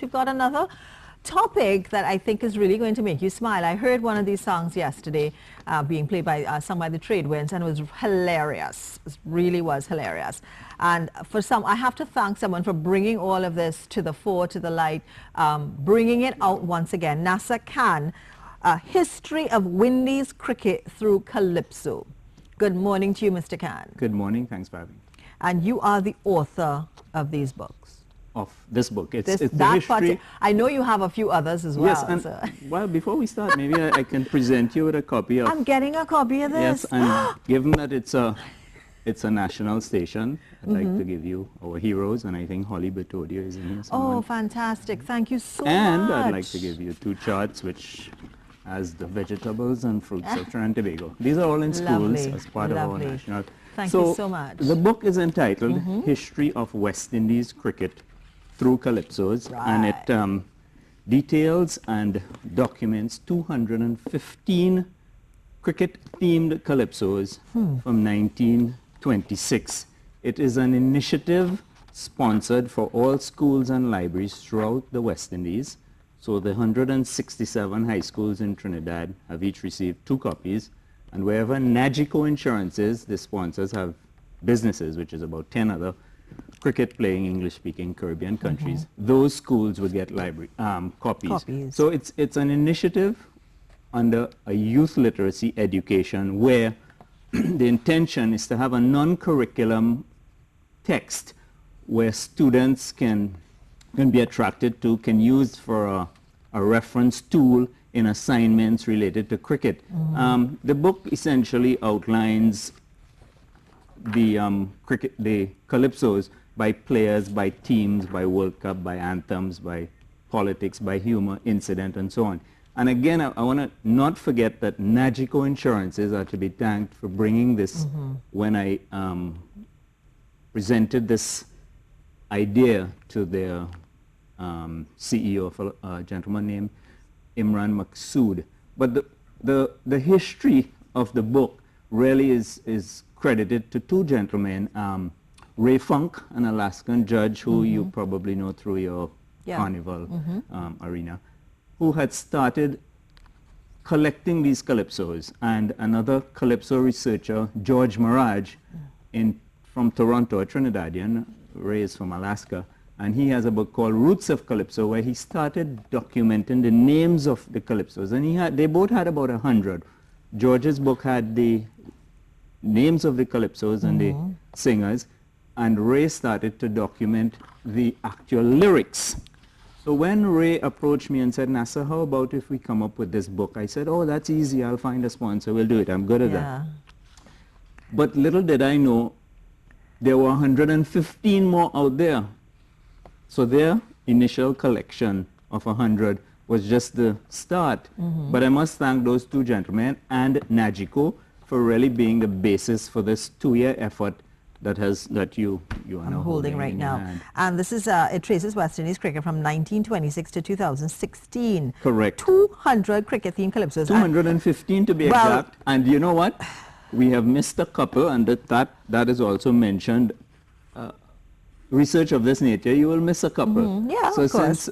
We've got another topic that I think is really going to make you smile. I heard one of these songs yesterday being played by, sung by the Trade Winds, and it was hilarious. It really was hilarious. And for some, I have to thank someone for bringing all of this to the fore, to the light, bringing it out once again. Nasser Khan, History of Windies Cricket Through Calypso. Good morning to you, Mr. Khan. Good morning. Thanks for having me. And you are the author of these books. Of this book. It's the that history. I know you have a few others as well. Yes, and so. well, before we start, maybe I can present you with a copy of... I'm getting a copy of this. Yes, and given that it's a national station, I'd like to give you our heroes, and I think Holly Betodia is in here somewhere. Oh, fantastic. Thank you so and much. And I'd like to give you two charts which has the vegetables and fruits of Trinidad and Tobago. These are all in schools as part of our national... Thank you so much. The book is entitled History of West Indies Cricket Through Calypsos, and it details and documents 215 cricket-themed calypsos from 1926. It is an initiative sponsored for all schools and libraries throughout the West Indies. So the 167 high schools in Trinidad have each received 2 copies, and wherever Nagico Insurance is, the sponsors have businesses, which is about 10 other cricket-playing English-speaking Caribbean countries. Those schools would get library copies. So it's an initiative under a youth literacy education where the intention is to have a non-curriculum text where students can be attracted to, can use for a reference tool in assignments related to cricket. The book essentially outlines the calypsos by players, by teams, by World Cup, by anthems, by politics, by humor, incident, and so on. And again, I want to not forget that Nagico Insurances are to be thanked for bringing this when I presented this idea to their CEO, a gentleman named Imran Maqsood. But the history of the book really is credited to 2 gentlemen, Ray Funk, an Alaskan judge who you probably know through your carnival arena, who had started collecting these calypsos, and another calypso researcher, George Maraj, from Toronto, a Trinidadian. Ray is from Alaska, and he has a book called Roots of Calypso, where he started documenting the names of the calypsos, and they both had about 100. George's book had the names of the calypsos and the singers, and Ray started to document the actual lyrics. So when Ray approached me and said, Nasser, how about if we come up with this book? I said, oh, that's easy. I'll find a sponsor. We'll do it. I'm good at that. But little did I know, there were 115 more out there. So their initial collection of 100 was just the start. But I must thank those 2 gentlemen and Nagico for really being the basis for this 2-year effort that you are now holding right now. And this is, it traces West Indies cricket from 1926 to 2016. Correct. 200 cricket-themed calypsos. 215 to be exact. And you know what? We have missed a couple, and that is also mentioned. Research of this nature, you will miss a couple. Yeah, so of course.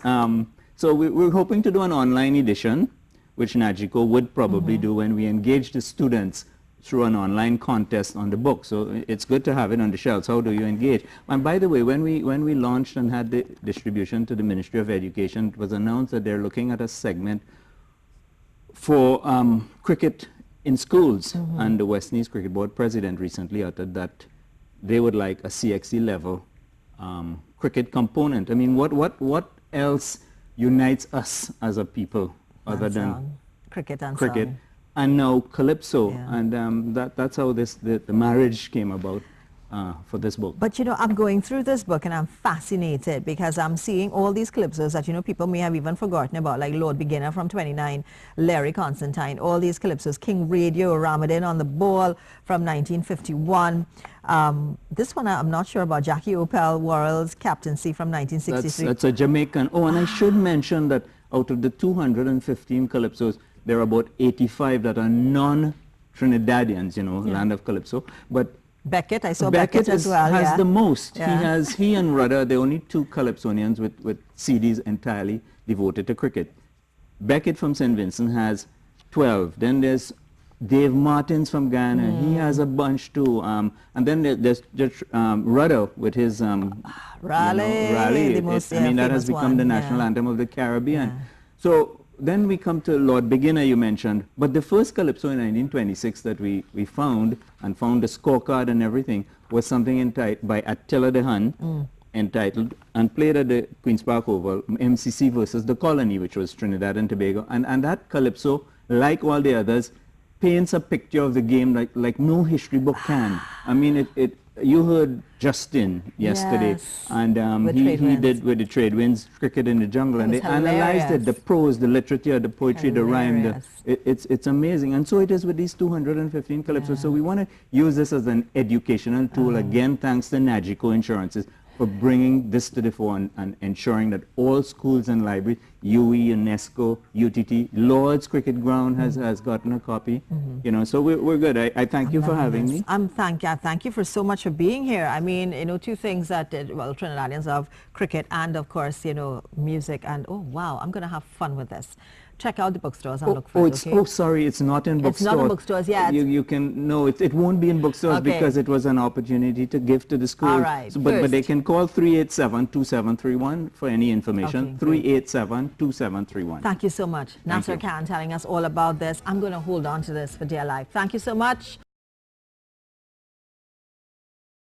So we're hoping to do an online edition, which Nagico would probably do when we engage the students through an online contest on the book. So it's good to have it on the shelves. How do you engage? And by the way, when we launched and had the distribution to the Ministry of Education, it was announced that they're looking at a segment for cricket in schools. And the West Indies Cricket Board president recently uttered that they would like a CXC level cricket component. I mean, what else unites us as a people other than cricket and cricket? song. And now Calypso, and that's how the marriage came about for this book. But you know, I'm going through this book and I'm fascinated because I'm seeing all these calypsos that, you know, people may have even forgotten about, like Lord Beginner from 29, Larry Constantine, all these calypsos, King Radio, Ramadan on the Ball from 1951. This one I'm not sure about, Jackie Opel Worrell's Captaincy from 1963. That's a Jamaican. Oh, and I should mention that out of the 215 calypsos, there are about 85 that are non-Trinidadians, you know, land of Calypso. But Beckett, I saw Beckett as well. Has yeah. the most. Yeah. He and Rudder, they're only two Calypsonians with CDs entirely devoted to cricket. Beckett from St. Vincent has 12. Then there's Dave Martins from Ghana. He has a bunch too. And then there's Rudder with his Raleigh. Raleigh. The I mean, that has famous become one, the national yeah. anthem of the Caribbean. Yeah. So then we come to Lord Beginner, you mentioned. But the first Calypso in 1926 that we found, and found the scorecard and everything, was something entitled by Attila de Hun, entitled, and played at the Queen's Park Oval, MCC versus the Colony, which was Trinidad and Tobago. And that Calypso, like all the others, paints a picture of the game like no history book can. I mean, you heard Justin yesterday, Yes. and he did with the Trade Winds Cricket in the Jungle, and they analyzed it, the prose, the literature, the poetry, the rhyme. It's amazing. And so it is with these 215 Calypsos. Yeah. So we want to use this as an educational tool. Again, thanks to Nagico Insurances for bringing this to the fore and ensuring that all schools and libraries, UE, UNESCO, UTT, Lord's Cricket Ground has gotten a copy. You know, so we're good. I thank you for having me. Thank you for so much for being here. I mean, you know, two things that, well, Trinidadians love, cricket and, of course, you know, music. And, oh, wow, I'm going to have fun with this. Check out the bookstores and look for it, okay? Oh, sorry, it's not in bookstores. It's not in bookstores yet. You can, no, it won't be in bookstores because it was an opportunity to give to the school. All right. So, but they can call 387-2731 for any information. 387-2731. Thank you so much. Nasser Khan telling us all about this. I'm going to hold on to this for dear life. Thank you so much.